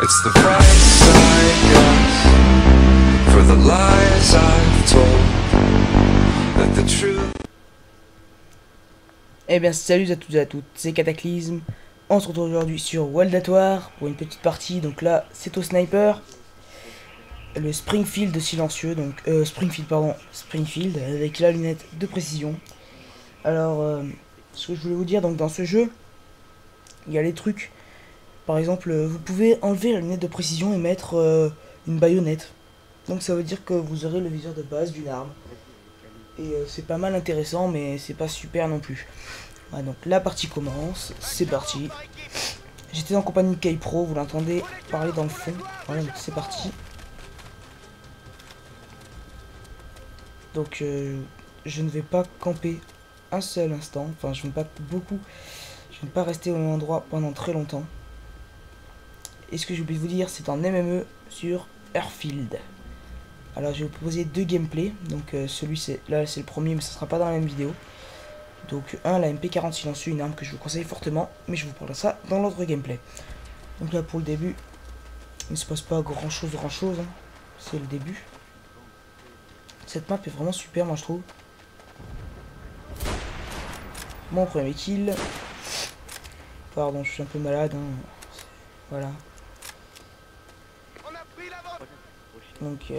It's the price I guess for the lies I've told that the truth. Eh bien salut à toutes et à toutes, c'est Cataclysme. On se retrouve aujourd'hui sur Waldatoire pour une petite partie. Donc là c'est au sniper. Le Springfield silencieux, donc Springfield avec la lunette de précision. Alors ce que je voulais vous dire, donc dans ce jeu il y a les trucs. Par exemple vous pouvez enlever la lunette de précision et mettre une baïonnette. Donc ça veut dire que vous aurez le viseur de base d'une arme. Et c'est pas mal intéressant, mais c'est pas super non plus. Voilà, donc la partie commence, c'est parti. J'étais en compagnie de K-Pro, vous l'entendez parler dans le fond. Voilà, donc c'est parti. Donc je ne vais pas camper un seul instant, enfin je ne vais pas beaucoup, je ne vais pas rester au même endroit pendant très longtemps. Et ce que j'ai oublié de vous dire, c'est un MME sur Earthfield. Alors je vais vous proposer deux gameplays, donc là c'est le premier, mais ce sera pas dans la même vidéo. Donc la MP40 silencieux, une arme que je vous conseille fortement, mais je vous parlerai de ça dans l'autre gameplay. Donc là pour le début, il ne se passe pas grand chose, hein. C'est le début. Cette map est vraiment super, moi je trouve. Mon premier kill. Pardon, je suis un peu malade, hein. Voilà. Donc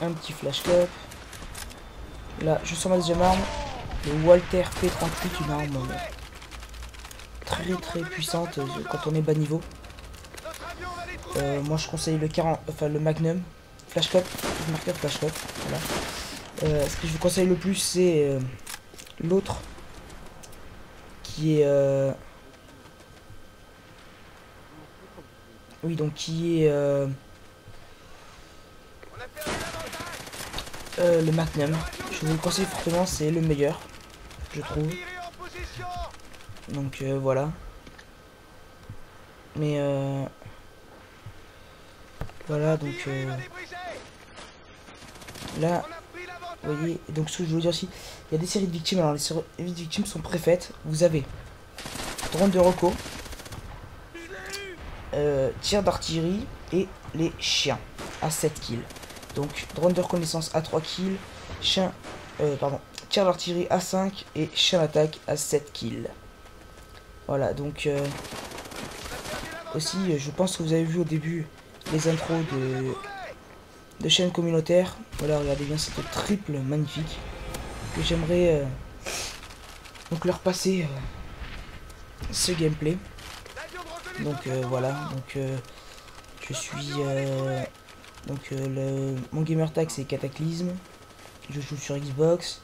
un petit flash cup. Là, je sens ma deuxième arme, le Walther P38, une arme très puissante quand on est bas niveau. Moi, je conseille le 40, enfin le Magnum, flash cup, marqueur flash cup. Voilà. Ce que je vous conseille le plus, c'est l'autre, qui est, oui, donc qui est le Magnum. Je vous le conseille fortement, c'est le meilleur, je trouve. Donc voilà. Mais voilà, donc là, vous voyez, donc ce que je veux dire aussi, il y a des séries de victimes. Alors les séries de victimes sont préfaites. Vous avez drone de reco, tir d'artillerie et les chiens à 7 kills. Donc drone de reconnaissance à 3 kills, chien, tir d'artillerie à 5 et chien d'attaque à 7 kills. Voilà, donc aussi je pense que vous avez vu au début les intros de chaînes communautaires. Voilà, regardez bien cette triple magnifique que j'aimerais donc leur passer ce gameplay. Donc voilà, donc je suis mon gamer tag c'est Cataclysme. Je joue sur Xbox.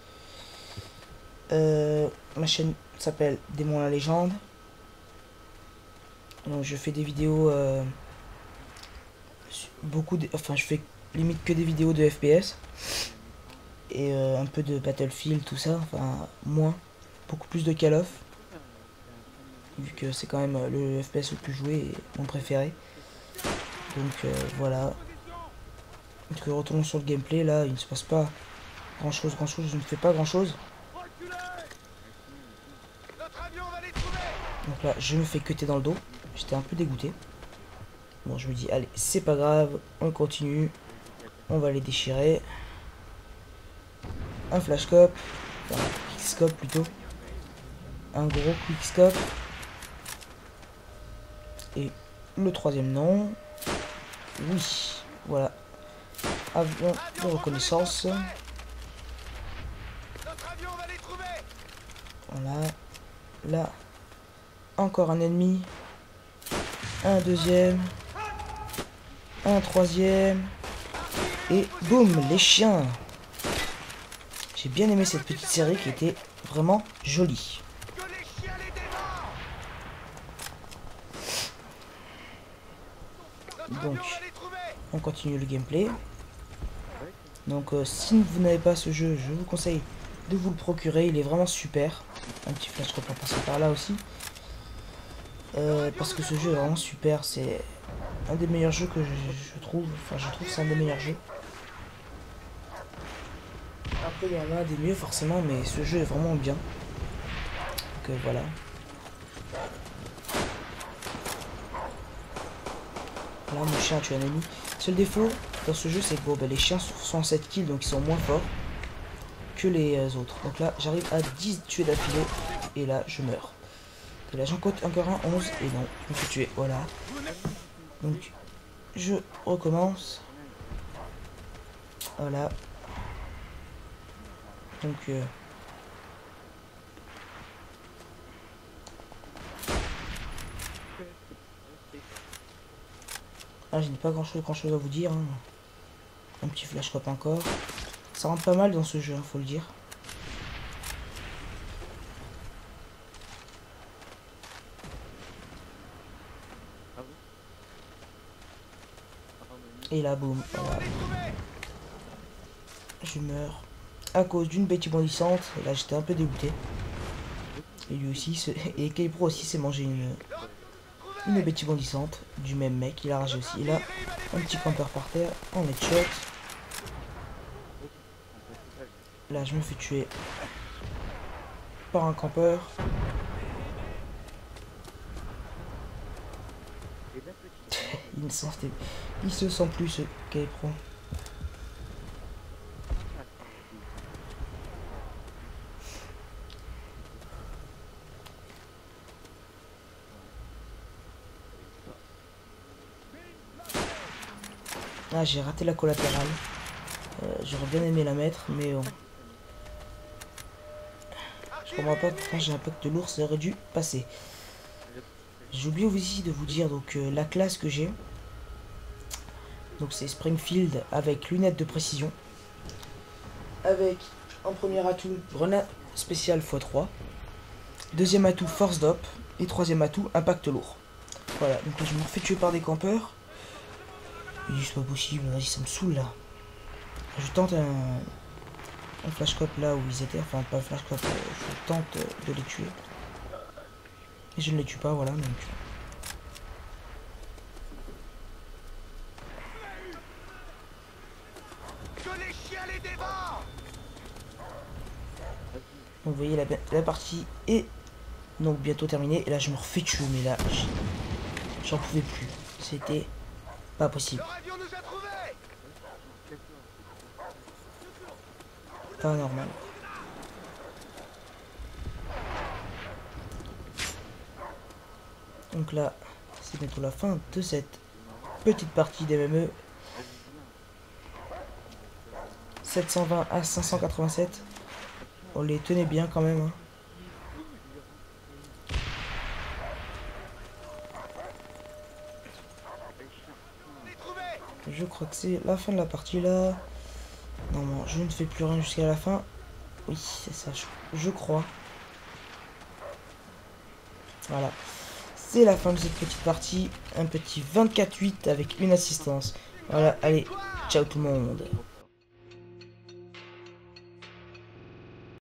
Ma chaîne s'appelle Démon la Légende. Donc je fais des vidéos enfin je fais limite que des vidéos de FPS et un peu de Battlefield, tout ça, enfin moins, beaucoup plus de Call of, vu que c'est quand même le FPS le plus joué et mon préféré. Donc voilà. Donc retournons sur le gameplay. Là il ne se passe pas grand chose, je ne fais pas grand chose. Donc là je me fais cutter dans le dos, j'étais un peu dégoûté. Bon, je me dis allez, c'est pas grave, on continue, on va les déchirer. Un flashscope, enfin un quickscope plutôt, un gros quickscope. Et le troisième nom, oui, voilà, avion de reconnaissance. Voilà, là, encore un ennemi, un deuxième, un troisième, et boum, les chiens. J'ai bien aimé cette petite série qui était vraiment jolie. Donc on continue le gameplay. Donc si vous n'avez pas ce jeu, je vous conseille de vous le procurer, il est vraiment super. Un petit flash en passant par là aussi. parce que ce jeu est vraiment super. C'est un des meilleurs jeux que je trouve. Enfin, je trouve que c'est un des meilleurs jeux. Après, il y en a des mieux forcément, mais ce jeu est vraiment bien. Donc voilà. Là, mon chien a tué un ennemi. Seul défaut dans ce jeu, c'est que bon, les chiens sont en 7 kills, donc ils sont moins forts que les autres. Donc là, j'arrive à 10 tuer d'affilée, et là, je meurs. Et là, j'en compte encore un, 11, et non, je me suis tué, voilà. Donc, je recommence. Voilà. Donc, ah, je n'ai pas grand chose à vous dire. Hein. Un petit flashcop encore. Ça rentre pas mal dans ce jeu, hein, faut le dire. Et là, boum, voilà. Je meurs à cause d'une bêtise bondissante. Et là, j'étais un peu dégoûté. Et lui aussi, et K-Pro aussi s'est mangé une bêtise bondissante du même mec. Il a ragé aussi. Et là, un petit campeur par terre en headshot. Là, je me fais tuer par un campeur. Il se sent plus ce K-Pro. Ah, j'ai raté la collatérale. J'aurais bien aimé la mettre, mais bon. Je comprends pas pourquoi j'ai un pote de l'ours, ça aurait dû passer. J'ai oublié aussi de vous dire donc la classe que j'ai. Donc c'est Springfield avec lunettes de précision. Avec en premier atout grenade spéciale x3. Deuxième atout force d'op. Et troisième atout impact lourd. Voilà, donc là je me refais tuer par des campeurs. Il dit c'est pas possible, vas-y ça me saoule là. Je tente un flashcop là où ils étaient, enfin pas un flashcop, je tente de les tuer. Et je ne les tue pas, voilà donc. Donc vous voyez la partie est donc bientôt terminée. Et là je me refais tuer, mais là j'en pouvais plus. C'était pas possible. Pas normal. Donc là, c'est bientôt la fin de cette petite partie d'MME. 720 à 587. On les tenait bien quand même. Hein. Je crois que c'est la fin de la partie là. Non, je ne fais plus rien jusqu'à la fin. Oui, c'est ça, je crois. Voilà. C'est la fin de cette petite partie. Un petit 24-8 avec une assistance. Voilà, allez, ciao tout le monde.